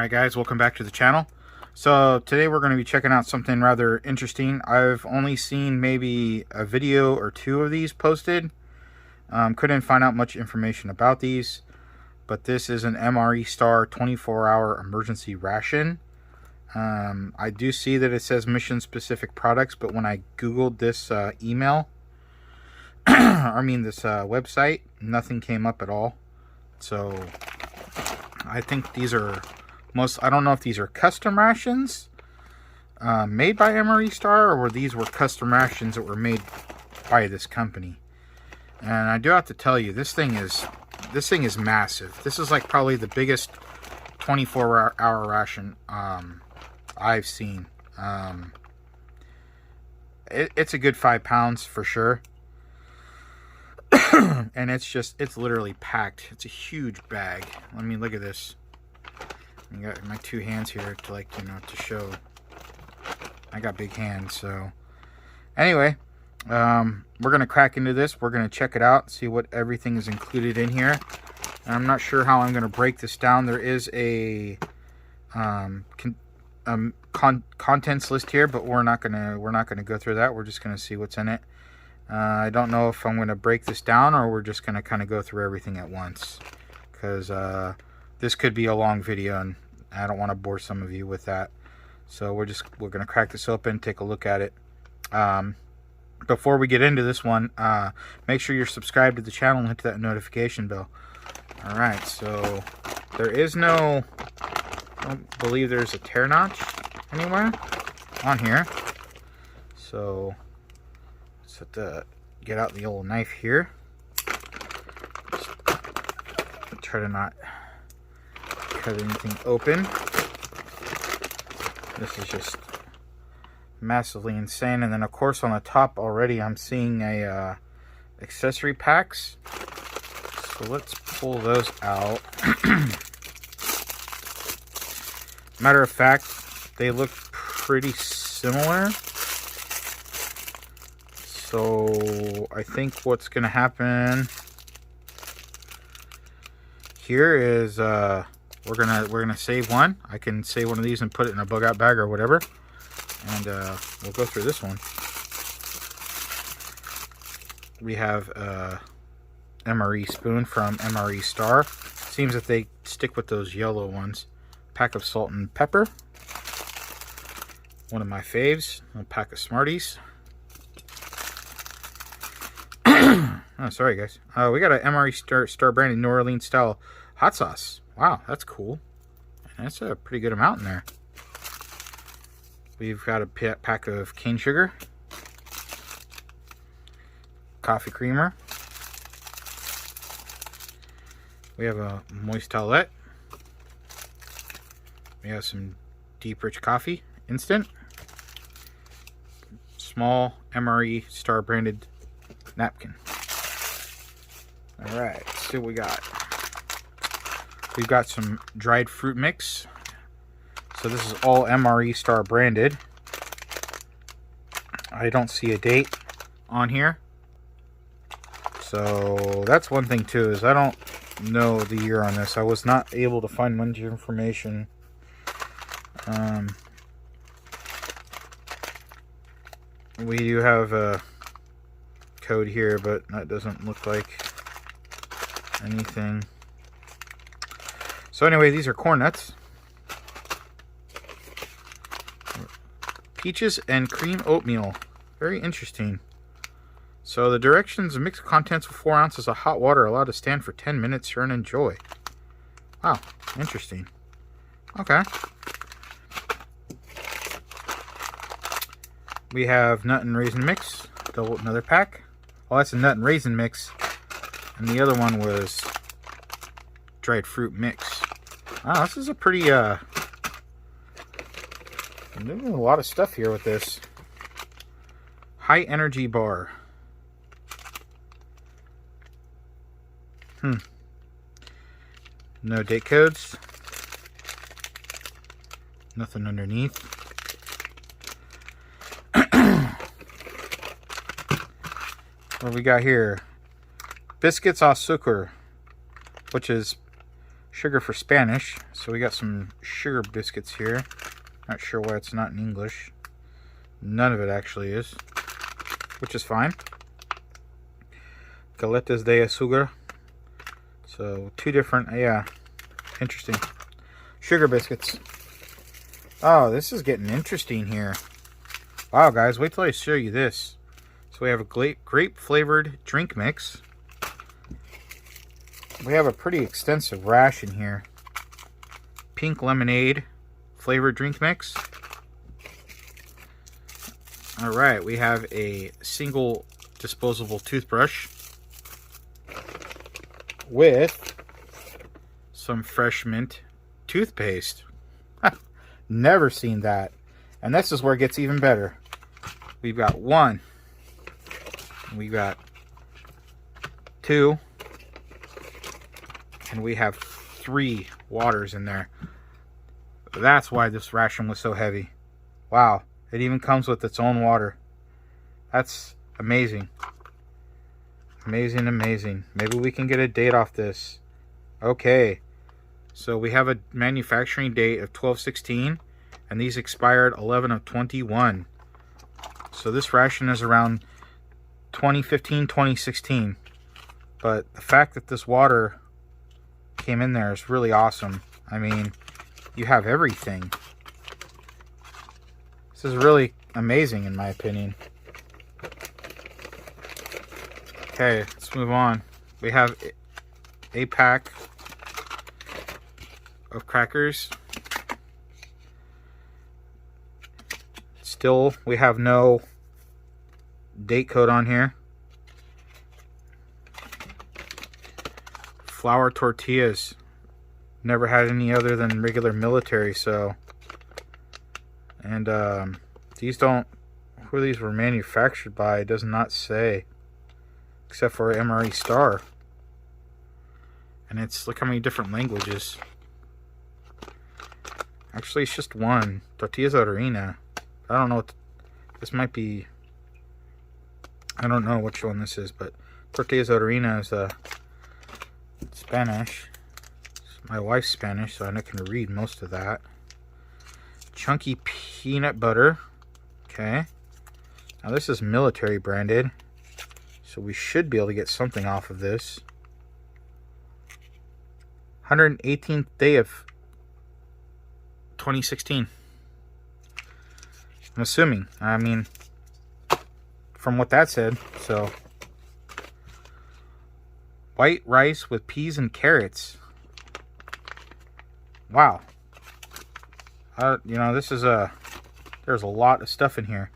Alright guys, welcome back to the channel. So today we're going to be checking out something rather interesting. I've only seen maybe a video or two of these posted. Couldn't find out much information about these, but this is an MRE Star 24-hour emergency ration. I do see that it says mission specific products, but when I googled this email, this website, nothing came up at all. So I think these are I don't know if these are custom rations made by MRE Star, or these were custom rations that were made by this company. And I do have to tell you, this thing is massive. This is like probably the biggest 24-hour ration I've seen. It's a good 5 pounds for sure. And it's literally packed. It's a huge bag. Let me look at this. I got my two hands here to to show I got big hands. So anyway, we're gonna crack into this. We're gonna check it out, see what everything is included in here. And I'm not sure how I'm gonna break this down. There is a contents list here, but we're not gonna go through that. We're just gonna see what's in it. I don't know if I'm gonna break this down or we're just gonna kind of go through everything at once, because this could be a long video and I don't want to bore some of you with that. So we're gonna crack this open, take a look at it. Before we get into this one, make sure you're subscribed to the channel and hit that notification bell. All right, so there is I don't believe there's a tear notch anywhere on here. So let's have to get out the old knife here. Try to not cut anything open. This is just massively insane. And then of course on the top already I'm seeing a accessory packs. So let's pull those out. Matter of fact, they look pretty similar. So I think what's gonna happen here is we're gonna save one. I can save one of these and put it in a bug out bag or whatever, and we'll go through this one. We have MRE spoon from MRE Star. Seems that they stick with those yellow ones. Pack of salt and pepper. One of my faves. A pack of Smarties. Oh, sorry guys. We got an MRE Star branded New Orleans style hot sauce. Wow, that's cool. That's a pretty good amount in there. We've got a pack of cane sugar, coffee creamer. We have a moist towelette. We have some deep rich coffee, instant. Small MRE Star branded napkin. All right, let's see what we got. We've got some dried fruit mix. So this is all MRE Star branded. I don't see a date on here. So that's one thing too, is I don't know the year on this. I was not able to find much information. We do have a code here, but that doesn't look like anything. So anyway, these are corn nuts. Peaches and cream oatmeal. Very interesting. So the directions: mix contents with 4 ounces of hot water, allowed to stand for 10 minutes, stir and enjoy. Wow, interesting. Okay. We have nut and raisin mix. Another pack. Oh, that's a nut and raisin mix. And the other one was dried fruit mix. Wow, this is a pretty I'm doing a lot of stuff here with this. High energy bar. No date codes. Nothing underneath. What we got here? Biscuits au sucre, which is Sugar for Spanish. So we got some sugar biscuits here. Not sure why it's not in English. None of it actually is, which is fine. Galetas de azúcar. So 2 different, yeah, interesting. Sugar biscuits. Oh, this is getting interesting here. Wow, guys, wait till I show you this. So we have a grape flavored drink mix. We have a pretty extensive ration here. Pink lemonade flavored drink mix. Alright, we have a single disposable toothbrush with some fresh mint toothpaste. Never seen that. And this is where it gets even better. We've got 1. We got 2. And we have 3 waters in there. That's why this ration was so heavy. Wow. It even comes with its own water. That's amazing. Amazing, amazing. Maybe we can get a date off this. Okay. So we have a manufacturing date of 12/16. And these expired 11/21. So this ration is around 2015, 2016. But the fact that this water came in there is really awesome. I mean, you have everything. This is really amazing in my opinion. Okay, let's move on. We have a pack of crackers. Still, we have no date code on here. Flour tortillas. Never had any other than regular military, so. And these don't, who these were manufactured by, it does not say. Except for MRE Star. And it's, look how many different languages. Actually, it's just one. Tortillas de harina. I don't know what, this might be, I don't know which one this is, but tortillas de harina is Spanish. My wife's Spanish, so I can read most of that. Chunky peanut butter. Okay. Now this is military branded, so we should be able to get something off of this. 118th day of 2016. I'm assuming. I mean, from what that said. So, white rice with peas and carrots. Wow. You know, this is there's a lot of stuff in here.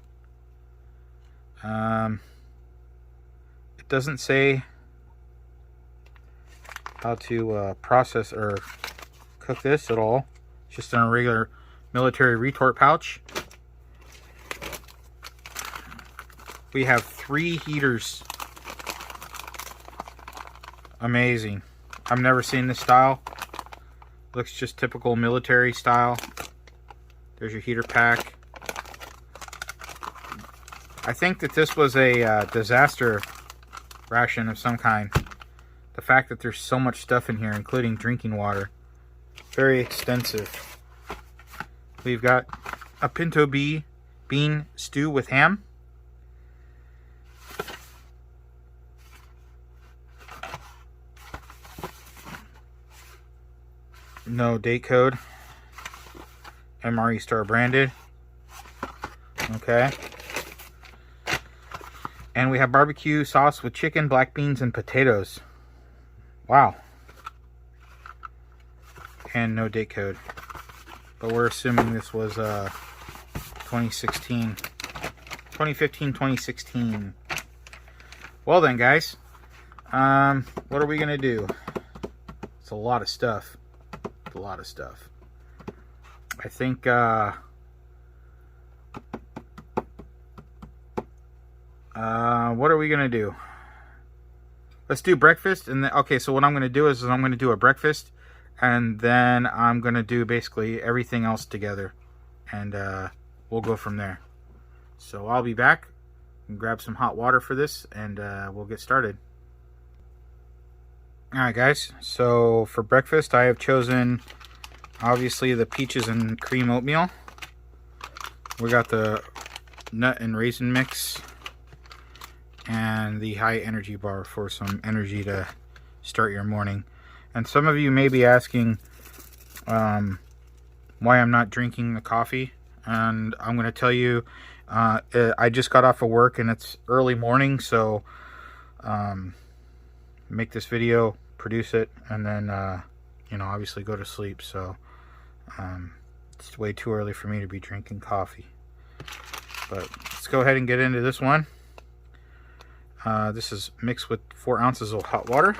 It doesn't say how to process or cook this at all. It's just in a regular military retort pouch. We have 3 heaters. Amazing. I've never seen this style. Looks just typical military style. There's your heater pack. I think that this was a disaster ration of some kind. The fact that there's so much stuff in here, including drinking water. Very extensive. We've got a pinto bean stew with ham. No date code. MRE Star branded. Okay. And we have barbecue sauce with chicken, black beans, and potatoes. Wow. And no date code. But we're assuming this was 2016. 2015, 2016. Well then, guys. What are we going to do? It's a lot of stuff. A lot of stuff. I think what are we gonna do? Let's do breakfast, and then okay, so what I'm gonna do is I'm gonna do a breakfast, and then I'm gonna do basically everything else together, and we'll go from there. So I'll be back and grab some hot water for this, and we'll get started. Alright guys, so for breakfast I have chosen obviously the peaches and cream oatmeal. We got the nut and raisin mix and the high energy bar for some energy to start your morning. And some of you may be asking why I'm not drinking the coffee, and I'm going to tell you I just got off of work and it's early morning, so make this video, produce it, and then you know, obviously go to sleep. So it's way too early for me to be drinking coffee. But let's go ahead and get into this one. This is mixed with 4 ounces of hot water,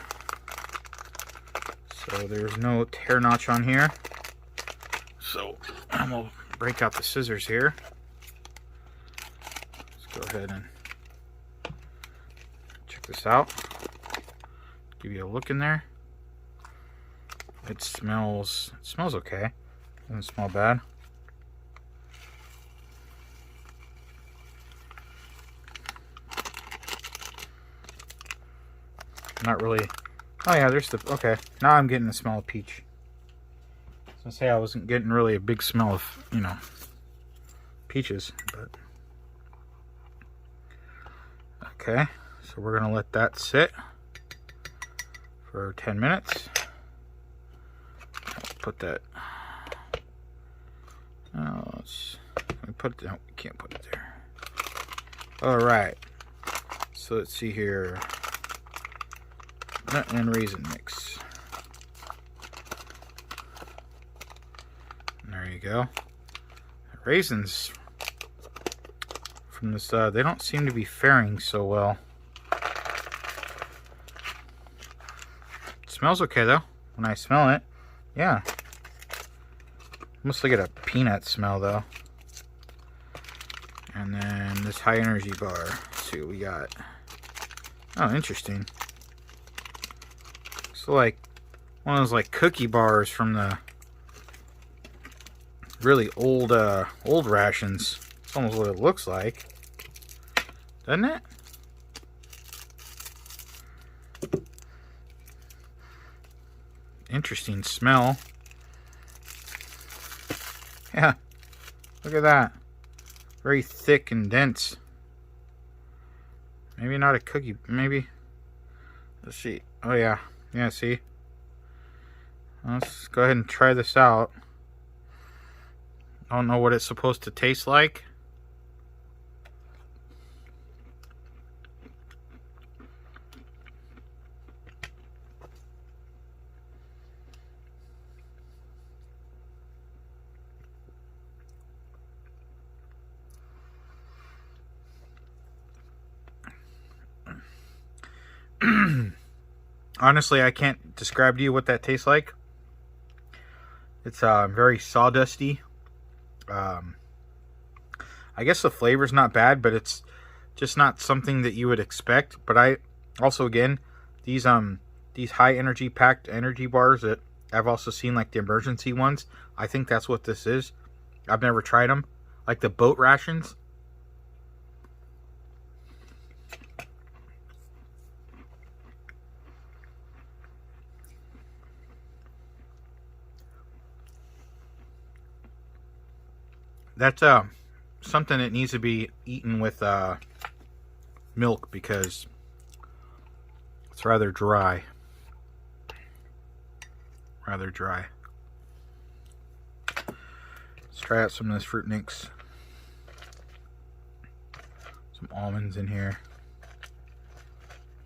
so there's no tear notch on here. So I'm gonna break out the scissors here. Let's go ahead and check this out. Give you a look in there. It smells okay. Doesn't smell bad. Not really. Oh yeah, there's the, okay. Now I'm getting the smell of peach. I was gonna say I wasn't getting really a big smell of, you know, peaches, but okay. So we're gonna let that sit for 10 minutes. Put that. Oh, let's put it. No, we can't put it there. All right. So let's see here. Nut and raisin mix. There you go. Raisins from this, they don't seem to be faring so well. It smells okay though. When I smell it, yeah. Almost like a peanut smell though. And then this high energy bar. Let's see what we got. Oh, interesting. So like one of those like cookie bars from the really old rations. It's almost what it looks like, doesn't it? Interesting smell. Yeah, look at that. Very thick and dense. Maybe not a cookie, maybe. Let's see. Oh yeah. Yeah, see? Let's go ahead and try this out. I don't know what it's supposed to taste like. Honestly, I can't describe to you what that tastes like. It's very sawdusty. I guess the flavor's not bad, but it's just not something that you would expect. But I also, again, these high energy packed energy bars that I've also seen, like the emergency ones, I think that's what this is. I've never tried them, like the boat rations. That's something that needs to be eaten with milk, because it's rather dry. Rather dry. Let's try out some of this fruit mix. Some almonds in here.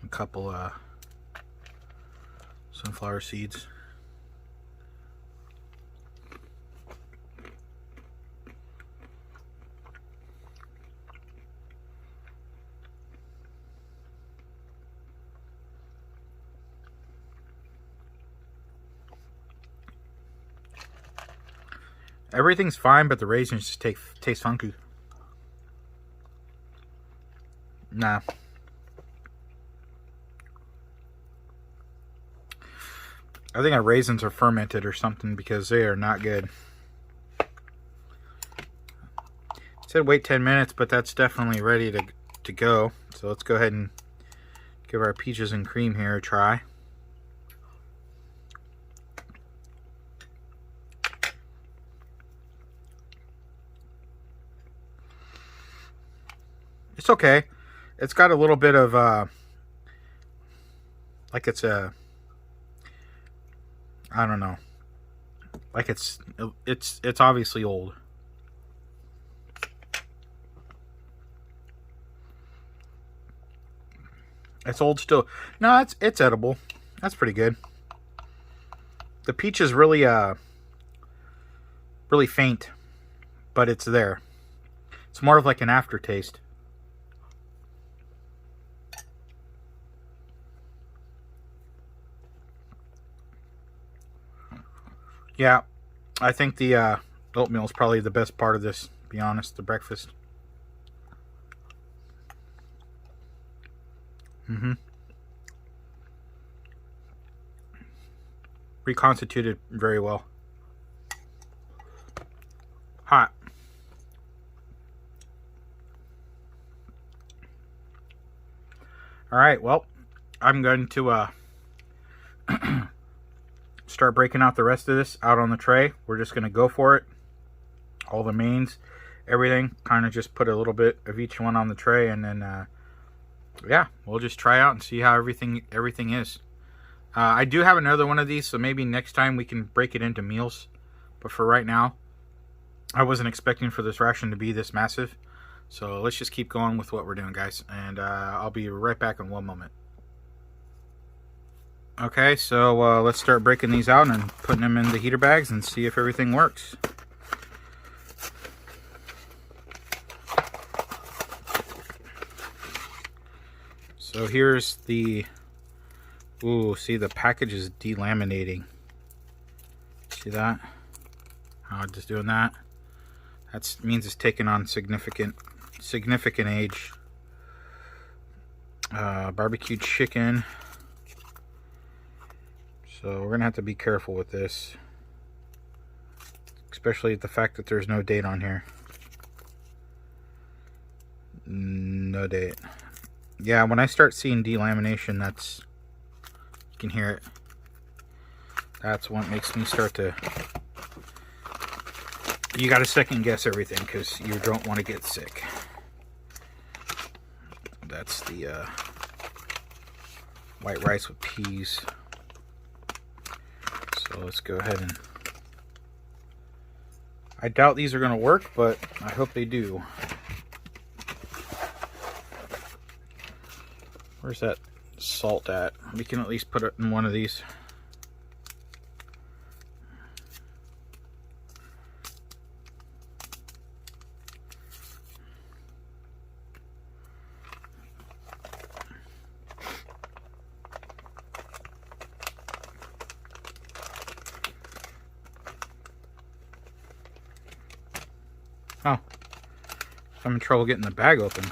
A couple sunflower seeds. Everything's fine, but the raisins just taste funky. Nah. I think our raisins are fermented or something, because they are not good. It said wait 10 minutes, but that's definitely ready to go. So let's go ahead and give our peaches and cream here a try. It's okay. It's got a little bit of like it's a, I don't know, like it's obviously old. It's old still. No, it's edible. That's pretty good. The peach is really really faint, but it's there. It's more of like an aftertaste. Yeah, I think the oatmeal is probably the best part of this, to be honest, the breakfast. Reconstituted very well. Hot. All right, well, I'm going to start breaking out the rest of this out on the tray. We're just going to go for it. All the mains, everything. Kind of just put a little bit of each one on the tray, and then yeah, we'll just try out and see how everything is. I do have another one of these, so maybe next time we can break it into meals. But for right now, I wasn't expecting for this ration to be this massive. So let's just keep going with what we're doing, guys. And I'll be right back in one moment. Okay, so let's start breaking these out and putting them in the heater bags and see if everything works. So here's the... Ooh, see, the package is delaminating. See that? How it's just doing that? That means it's taking on significant age. Barbecue chicken. So we're gonna have to be careful with this, especially the fact that there's no date on here. No date. Yeah, when I start seeing delamination, that's, you can hear it. That's what makes me start to, you gotta second guess everything because you don't want to get sick. That's the white rice with peas. So let's go ahead and, I doubt these are going to work, but I hope they do. Where's that salt at? We can at least put it in one of these. Oh, I'm having trouble getting the bag open.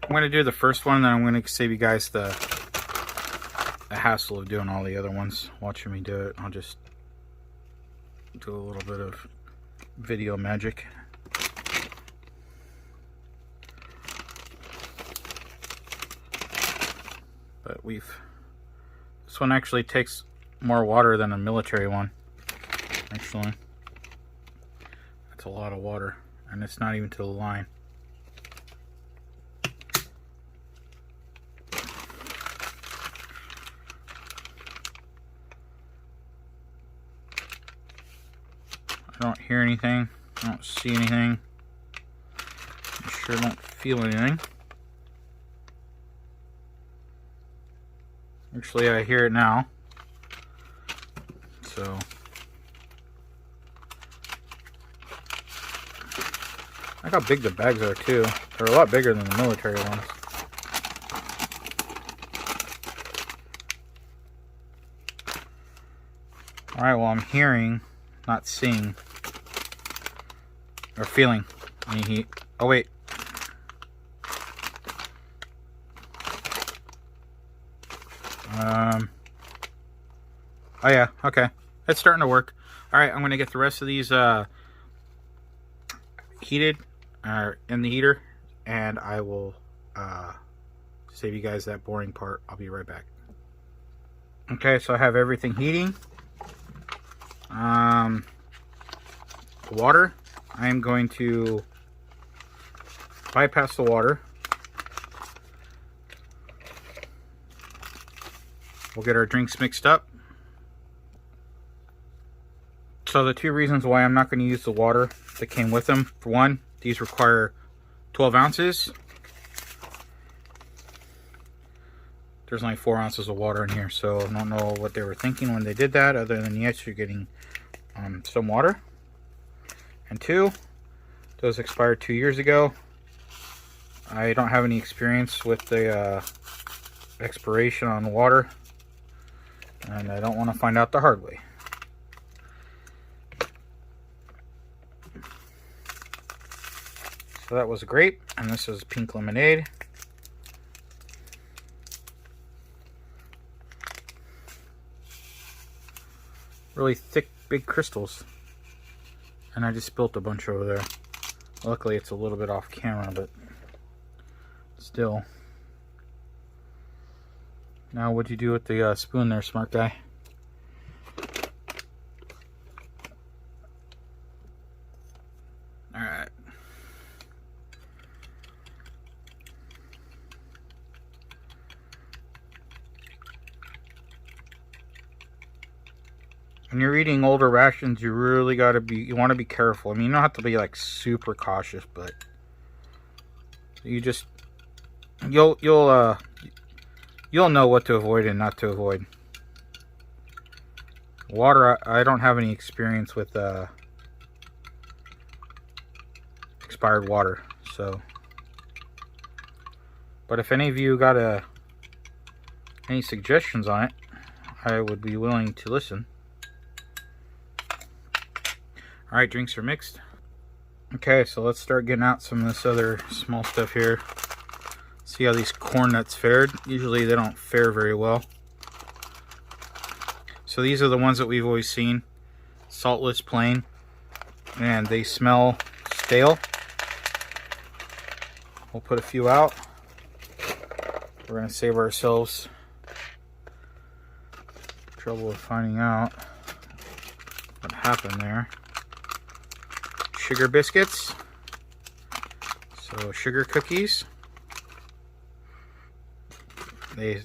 I'm going to do the first one, and then I'm going to save you guys the hassle of doing all the other ones. Watching me do it, I'll just do a little bit of video magic. But this one actually takes more water than a military one. Actually, that's a lot of water, and it's not even to the line. I don't hear anything. I don't see anything. I sure don't feel anything. Actually, I hear it now. So, look how big the bags are too. They're a lot bigger than the military ones. Alright, well, I'm hearing, not seeing, or feeling any heat. Oh, wait. Oh, yeah, okay. It's starting to work. All right, I'm going to get the rest of these heated in the heater, and I will save you guys that boring part. I'll be right back. Okay, so I have everything heating. Water, I am going to bypass the water. We'll get our drinks mixed up. So the two reasons why I'm not going to use the water that came with them. For one, these require 12 ounces. There's only 4 ounces of water in here, so I don't know what they were thinking when they did that, other than yes, you're getting some water. And two, those expired 2 years ago. I don't have any experience with the expiration on water, and I don't want to find out the hard way. So that was grape, and this is pink lemonade. Really thick, big crystals. And I just spilt a bunch over there. Luckily, it's a little bit off camera, but still. Now, what'd you do with the spoon there, smart guy? Alright. When you're eating older rations, you really gotta be, you want to be careful. I mean, you don't have to be like super cautious, but you just, you'll know what to avoid and not to avoid. Water, I don't have any experience with expired water, so. But if any of you got any suggestions on it, I would be willing to listen. Alright, drinks are mixed. Okay, so let's start getting out some of this other small stuff here. See how these corn nuts fared. Usually they don't fare very well. So these are the ones that we've always seen. Saltless, plain. And they smell stale. We'll put a few out. We're going to save ourselves trouble of finding out what happened there. Sugar biscuits, so sugar cookies. They,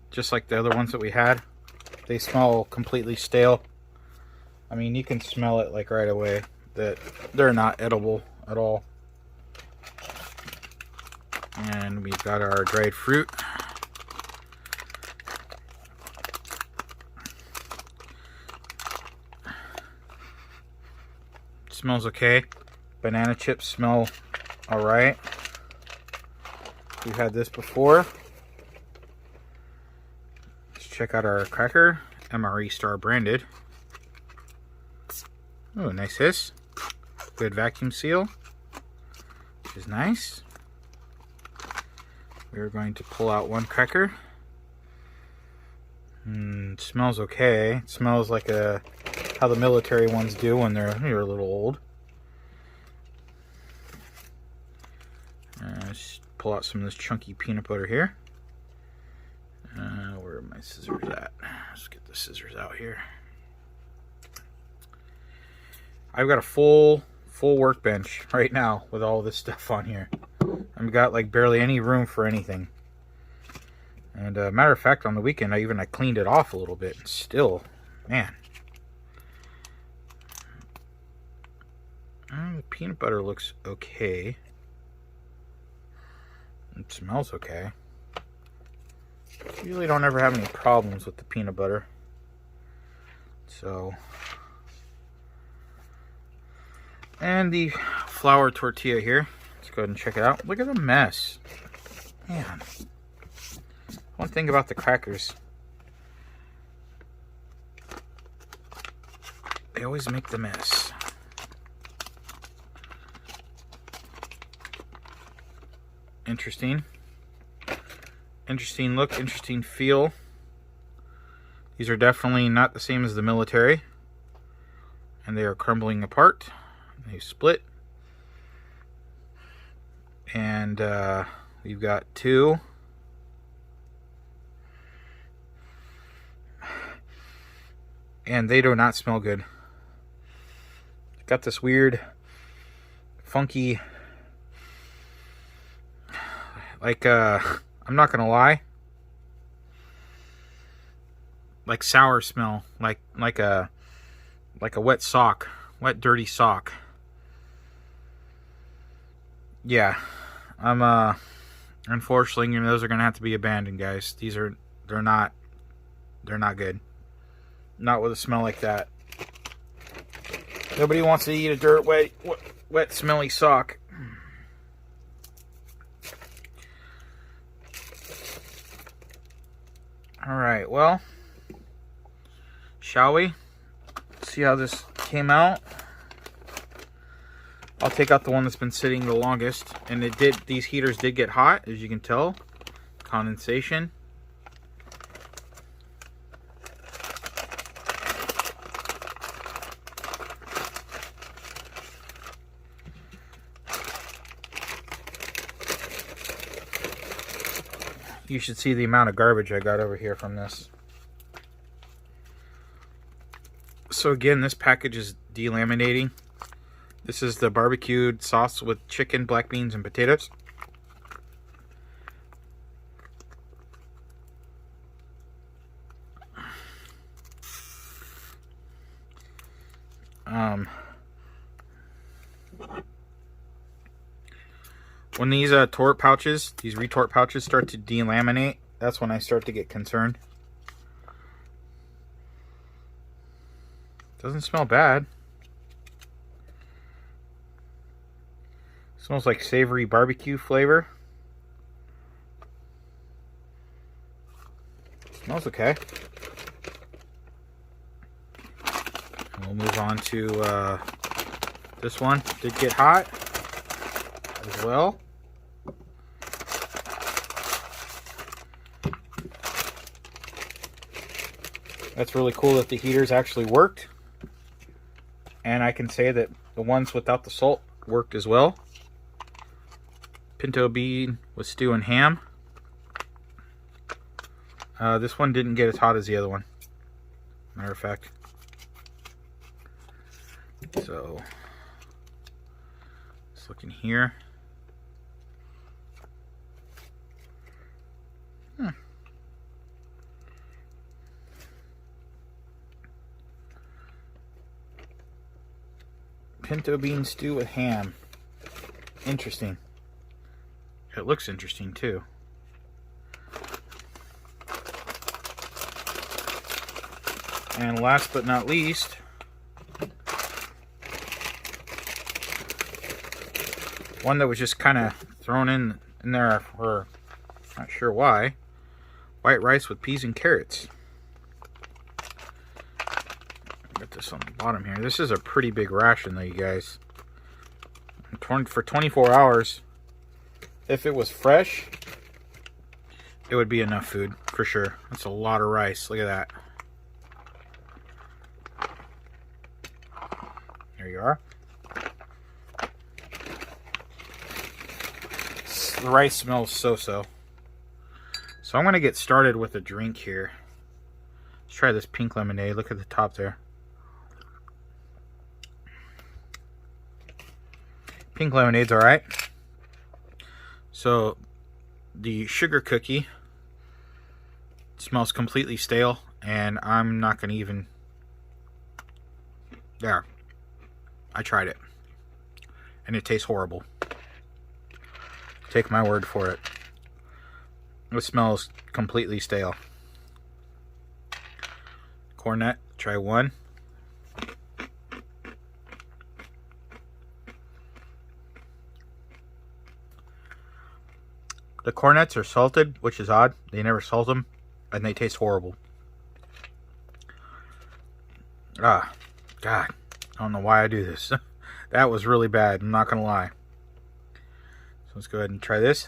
just like the other ones that we had, they smell completely stale. I mean, you can smell it like right away that they're not edible at all. And we've got our dried fruit. Smells okay. Banana chips smell alright. We've had this before. Let's check out our cracker. MRE Star branded. Oh, nice hiss. Good vacuum seal, which is nice. We're going to pull out one cracker. It smells okay. It smells like how the military ones do when they're a little old. Let's pull out some of this chunky peanut butter here. Where are my scissors at? Let's get the scissors out here. I've got a full workbench right now with all this stuff on here. I've got like barely any room for anything. And matter of fact, on the weekend I cleaned it off a little bit. And still, man. The peanut butter looks okay. It smells okay. Usually don't ever have any problems with the peanut butter. So. And the flour tortilla here. Let's go ahead and check it out. Look at the mess. Man. One thing about the crackers. They always make the mess. Interesting. Interesting look, interesting feel. These are definitely not the same as the military, and they are crumbling apart. They split, and we've got 2. And they do not smell good. Got this weird, funky, like, I'm not gonna lie, like sour smell, like a wet sock, wet dirty sock. Yeah, I'm unfortunately, those are gonna have to be abandoned, guys. They're not good. Not with a smell like that. Nobody wants to eat a wet, smelly sock. Alright, well, shall we see how this came out? I'll take out the one that's been sitting the longest. And these heaters did get hot, as you can tell. Condensation. You should see the amount of garbage I got over here from this. So again, this package is delaminating. This is the barbecued sauce with chicken, black beans, and potatoes. When these retort pouches start to delaminate, that's when I start to get concerned. Doesn't smell bad. Smells like savory barbecue flavor. Smells okay. We'll move on to this one. Did get hot as well. That's really cool that the heaters actually worked. And I can say that the ones without the salt worked as well. Pinto bean with stew and ham. This one didn't get as hot as the other one, matter of fact. So, let's look in here. Pinto bean stew with ham. Interesting. It looks interesting too. And last but not least, one that was just kind of thrown in there for not sure why. White rice with peas and carrots. Got this on the bottom here. This is a pretty big ration though, you guys. For 24 hours, if it was fresh, it would be enough food for sure. That's a lot of rice. Look at that. There you are. The rice smells so-so. So I'm going to get started with a drink here. Let's try this pink lemonade. Look at the top there. Pink lemonade's alright. So the sugar cookie smells completely stale, and I'm not going to even... There. I tried it. And it tastes horrible. Take my word for it. It smells completely stale. Cornet, try one. The cornets are salted, which is odd. They never salt them, and they taste horrible. Ah, God. I don't know why I do this. That was really bad, I'm not going to lie. So let's go ahead and try this.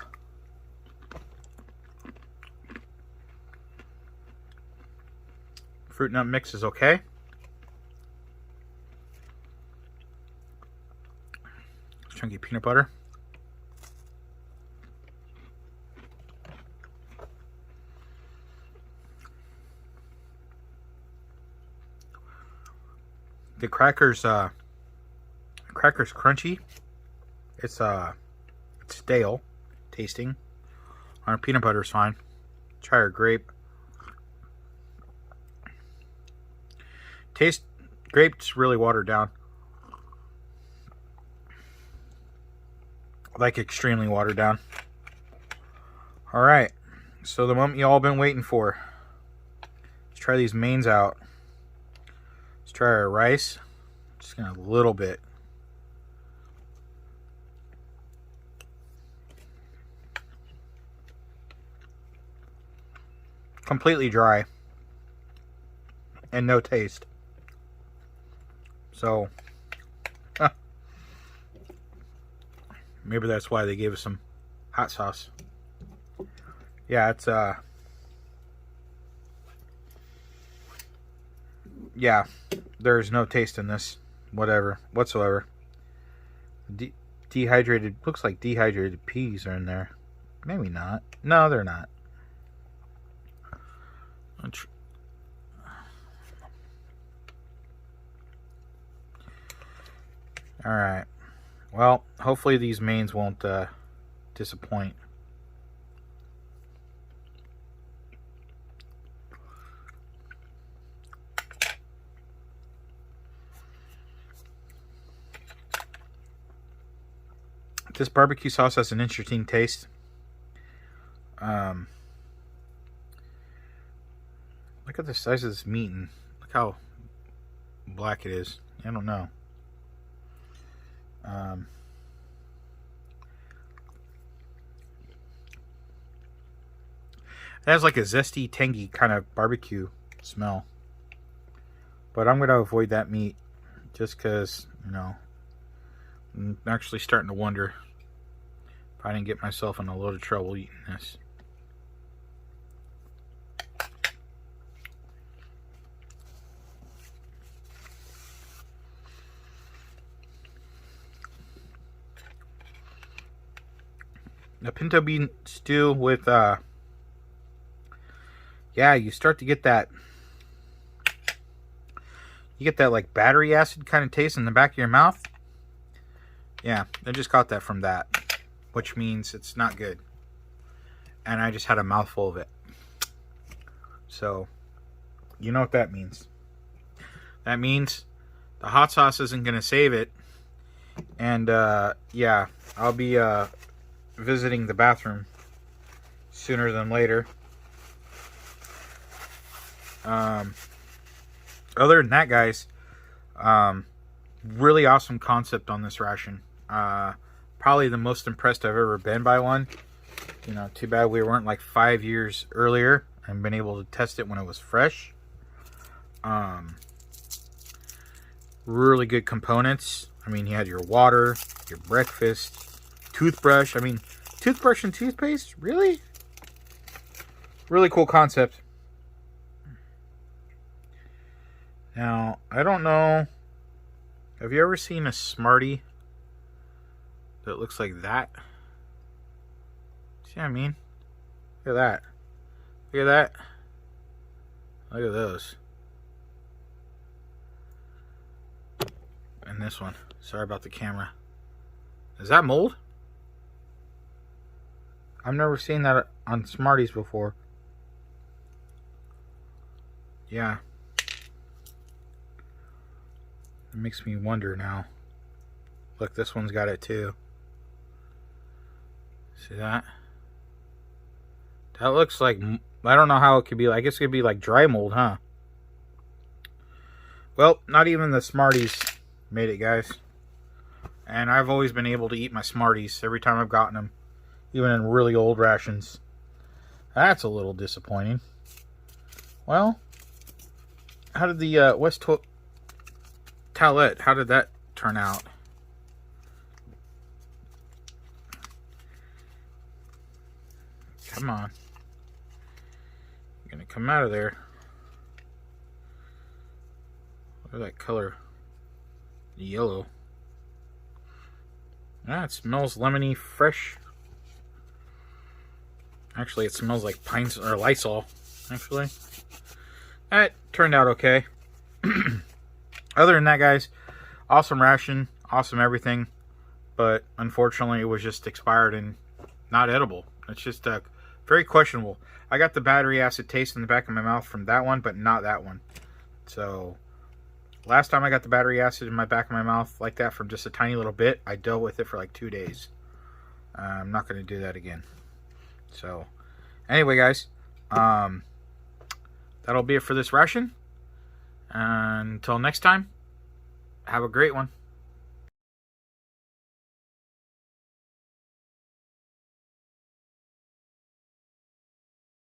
Fruit nut mix is okay. Chunky peanut butter. The crackers crunchy. It's stale tasting. Our peanut butter is fine. Try our grape. Taste, grape's really watered down. Like extremely watered down. Alright, so the moment you all been waiting for. Let's try these mains out. Let's try our rice. Just gonna a little bit. Completely dry. And no taste. So, maybe that's why they gave us some hot sauce. Yeah, it's yeah, there's no taste in this whatsoever. Dehydrated, looks like dehydrated peas are in there. Maybe not. No, they're not. Alright. Well, hopefully these mains won't disappoint. This barbecue sauce has an interesting taste. Look at the size of this meat and look how black it is. I don't know. It has like a zesty, tangy kind of barbecue smell. But I'm going to avoid that meat just because, you know, I'm actually starting to wonder if I didn't get myself in a load of trouble eating this. The pinto bean stew with, yeah, you start to get that, like battery acid kind of taste in the back of your mouth. Yeah, I just got that from that, which means it's not good. And I just had a mouthful of it. So, you know what that means. That means the hot sauce isn't going to save it. And, yeah, I'll be, visiting the bathroom sooner than later. Other than that, guys, really awesome concept on this ration. Probably the most impressed I've ever been by one. You know, too bad we weren't like 5 years earlier and been able to test it when it was fresh. Really good components. I mean, you had your water, your breakfast, toothbrush. I mean, toothbrush and toothpaste? Really? Really cool concept. Now, I don't know. Have you ever seen a Smartie that looks like that? See what I mean? Look at that. Look at that. Look at those. And this one. Sorry about the camera. Is that mold? I've never seen that on Smarties before. Yeah. It makes me wonder now. Look, this one's got it too. See that? That looks like, I don't know how it could be. I guess it could be like dry mold, huh? Well, not even the Smarties made it, guys. And I've always been able to eat my Smarties every time I've gotten them. Even in really old rations. That's a little disappointing. Well, how did the West Towelette, how did that turn out? Come on. You're gonna come out of there. Look at that color. Yellow. Ah, it smells lemony fresh. Actually, it smells like pine or Lysol, actually. That turned out okay. Other than that, guys, awesome ration, awesome everything. But unfortunately, it was just expired and not edible. It's just very questionable. I got the battery acid taste in the back of my mouth from that one, but not that one. So, last time I got the battery acid in my back of my mouth like that from just a tiny little bit, I dealt with it for like 2 days. I'm not going to do that again. So, anyway, guys, that'll be it for this ration. Until next time, have a great one.